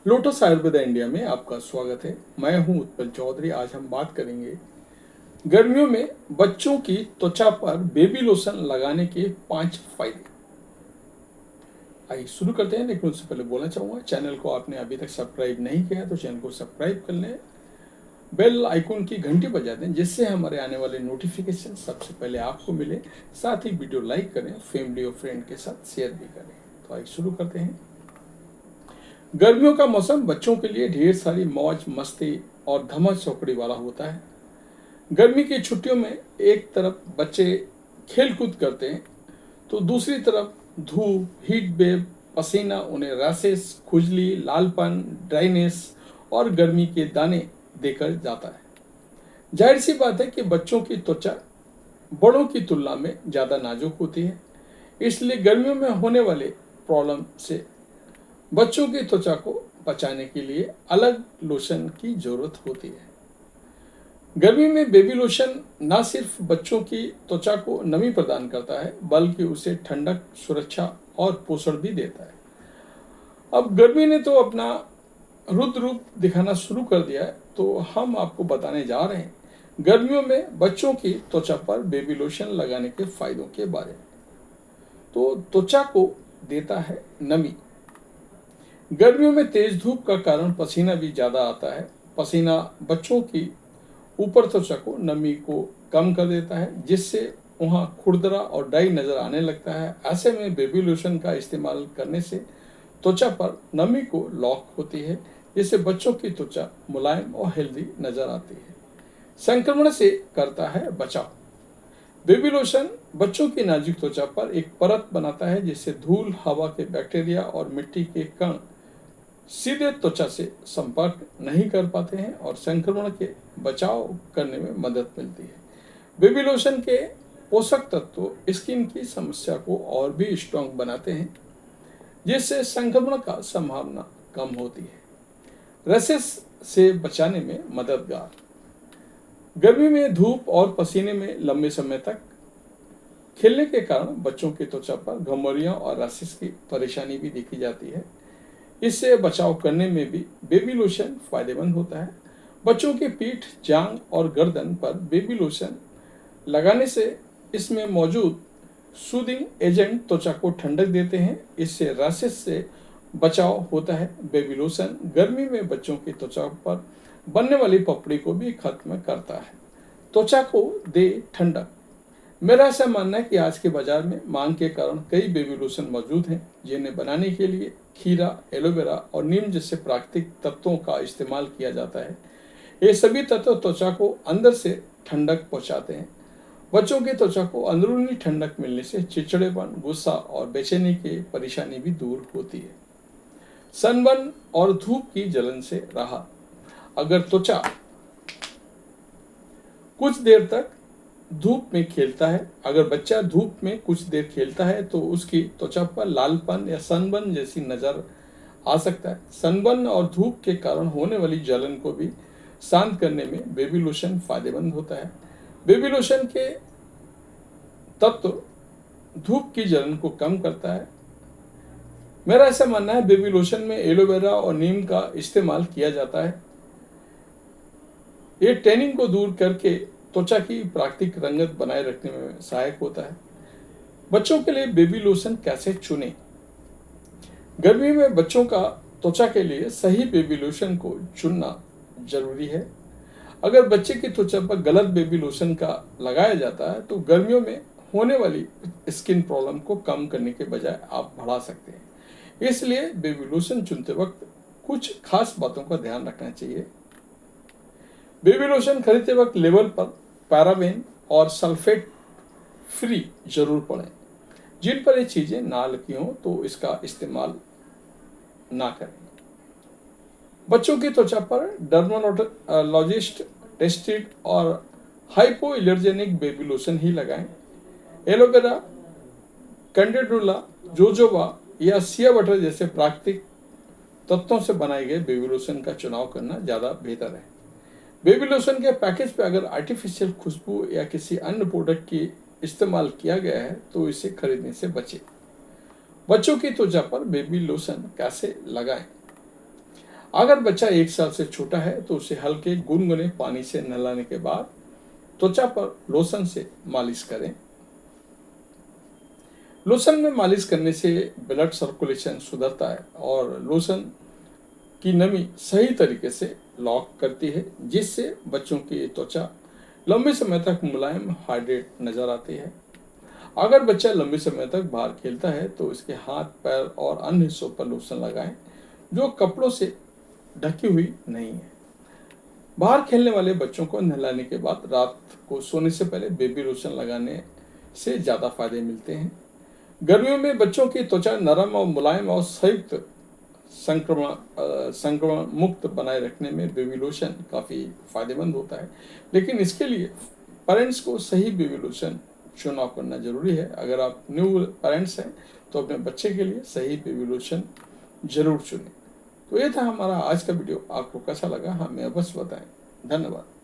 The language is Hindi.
लोटस आयुर्वेदा इंडिया में आपका स्वागत है। मैं हूं उत्पल चौधरी। आज हम बात करेंगे गर्मियों में बच्चों की त्वचा पर बेबी लोशन लगाने के 5 फायदे। आइए शुरू करते हैं, लेकिन उससे पहले बोलना चाहूँगा, चैनल को आपने अभी तक सब्सक्राइब नहीं किया है तो चैनल को सब्सक्राइब कर लें, बेल आइकन की घंटी बजा दें जिससे हमारे आने वाले नोटिफिकेशन सबसे पहले आपको मिले। साथ ही वीडियो लाइक करें, फैमिली और फ्रेंड के साथ शेयर भी करें। तो आइए शुरू करते हैं। गर्मियों का मौसम बच्चों के लिए ढेर सारी मौज मस्ती और धमा चौकड़ी वाला होता है। गर्मी की छुट्टियों में एक तरफ बच्चे खेल कूद करते हैं तो दूसरी तरफ धूप, हीट वेव, पसीना उन्हें रैशेस, खुजली, लालपन, ड्राइनेस और गर्मी के दाने देकर जाता है। जाहिर सी बात है कि बच्चों की त्वचा बड़ों की तुलना में ज़्यादा नाजुक होती है, इसलिए गर्मियों में होने वाले प्रॉब्लम से बच्चों की त्वचा को बचाने के लिए अलग लोशन की जरूरत होती है। गर्मी में बेबी लोशन न सिर्फ बच्चों की त्वचा को नमी प्रदान करता है बल्कि उसे ठंडक, सुरक्षा और पोषण भी देता है। अब गर्मी ने तो अपना रुद्र रूप दिखाना शुरू कर दिया है, तो हम आपको बताने जा रहे हैं गर्मियों में बच्चों की त्वचा पर बेबी लोशन लगाने के फायदों के बारे में। तो त्वचा को देता है नमी। गर्मियों में तेज धूप का कारण पसीना भी ज़्यादा आता है। पसीना बच्चों की ऊपर त्वचा को नमी को कम कर देता है, जिससे वहाँ खुरदरा और ड्राई नज़र आने लगता है। ऐसे में बेबी लोशन का इस्तेमाल करने से त्वचा पर नमी को लॉक होती है, जिससे बच्चों की त्वचा मुलायम और हेल्दी नज़र आती है। संक्रमण से करता है बचाव। बेबी लोशन बच्चों की नाजुक त्वचा पर एक परत बनाता है, जिससे धूल, हवा के बैक्टीरिया और मिट्टी के कण सीधे त्वचा से संपर्क नहीं कर पाते हैं और संक्रमण के बचाव करने में मदद मिलती है। बेबी लोशन के पोषक तत्व स्किन की समस्या को और भी स्ट्रांग बनाते हैं, जिससे संक्रमण का संभावना कम होती है। रैशेस से बचाने में मददगार। गर्मी में धूप और पसीने में लंबे समय तक खेलने के कारण बच्चों की त्वचा पर घमौरियां और रैशेस की परेशानी भी देखी जाती है। इससे बचाव करने में भी बेबी लोशन फायदेमंद होता है। बच्चों की पीठ, जांघ और गर्दन पर बेबी लोशन लगाने से इसमें मौजूद सूदिंग एजेंट त्वचा को ठंडक देते हैं। इससे रैशेस से बचाव होता है। बेबी लोशन गर्मी में बच्चों की त्वचा पर बनने वाली पपड़ी को भी खत्म करता है। त्वचा को दे ठंडक। मेरा ऐसा मानना है कि आज के बाजार में मांग के कारण कई बेबी लोशन मौजूद हैं, जिन्हें बनाने के लिए खीरा, एलोवेरा और नीम जैसे प्राकृतिक तत्वों का इस्तेमाल किया जाता है। ये सभी तत्व त्वचा को अंदर से ठंडक पहुंचाते हैं। बच्चों की त्वचा को अंदरूनी ठंडक मिलने से चिड़चिड़ेपन, गुस्सा और बेचैनी की परेशानी भी दूर होती है। सनबर्न और धूप की जलन से राहत। अगर त्वचा कुछ देर तक धूप में खेलता है अगर बच्चा धूप में कुछ देर खेलता है तो उसकी त्वचा पर लालपन या सनबर्न जैसी नजर आ सकता है। सनबर्न और धूप के कारण होने वाली जलन को भी शांत करने में बेबी लोशन फायदेमंद होता है। बेबी लोशन के तत्व धूप की जलन को कम करता है। मेरा ऐसा मानना है बेबी लोशन में एलोवेरा और नीम का इस्तेमाल किया जाता है। ये टैनिंग को दूर करके त्वचा की प्राकृतिक रंगत बनाए रखने में सहायक होता है। बच्चों के लिए बेबी लोशन कैसे चुनें? गर्मी में बच्चों का त्वचा के लिए सही बेबी लोशन को चुनना जरूरी है। अगर बच्चे की त्वचा पर गलत बेबी लोशन का लगाया जाता है तो गर्मियों में होने वाली स्किन प्रॉब्लम को कम करने के बजाय आप बढ़ा सकते हैं। इसलिए बेबी लोशन चुनते वक्त कुछ खास बातों का ध्यान रखना चाहिए। बेबी लोशन खरीदते वक्त लेबल पर पैराबेन और सल्फेट फ्री जरूर पढ़ें। जिन पर ये चीजें ना लिखी हों तो इसका इस्तेमाल ना करें। बच्चों की त्वचा पर डर्माटोलॉजिस्ट टेस्टेड और हाइपो एलर्जेनिक बेबी लोशन ही लगाएं। एलोवेरा, कैंडेडुला, जोजोबा या सिया बटर जैसे प्राकृतिक तत्वों से बनाए गए बेबी लोशन का चुनाव करना ज्यादा बेहतर है। बेबी लोशन के पैकेज पे अगर आर्टिफिशियल खुशबू या किसी अन्य प्रोडक्ट की इस्तेमाल किया गया है तो इसे खरीदने से बचें। बच्चों की त्वचा पर बेबी लोशन कैसे लगाएं? अगर बच्चा 1 साल से छोटा है तो उसे हल्के गुनगुने पानी से नहलाने के बाद त्वचा पर लोशन से मालिश करें। लोशन में मालिश करने से ब्लड सर्कुलेशन सुधरता है और लोशन की नमी सही तरीके से लॉक करती है, जिससे बच्चों की त्वचा लंबे समय तक मुलायम हाइड्रेट नजर आती है। अगर बच्चा लंबे समय तक बाहर खेलता है तो उसके हाथ, पैर और अन्य हिस्सों पर लोशन लगाएं जो कपड़ों से ढकी हुई नहीं है। बाहर खेलने वाले बच्चों को नहलाने के बाद रात को सोने से पहले बेबी लोशन लगाने से ज़्यादा फायदे मिलते हैं। गर्मियों में बच्चों की त्वचा नरम और मुलायम और संयुक्त संक्रमण मुक्त बनाए रखने में बेबी लोशन काफ़ी फायदेमंद होता है, लेकिन इसके लिए पेरेंट्स को सही बेबी लोशन चुनाव करना जरूरी है। अगर आप न्यू पेरेंट्स हैं तो अपने बच्चे के लिए सही बेबी लोशन जरूर चुनें। तो ये था हमारा आज का वीडियो। आपको कैसा लगा हमें अवश्य बताएं। धन्यवाद।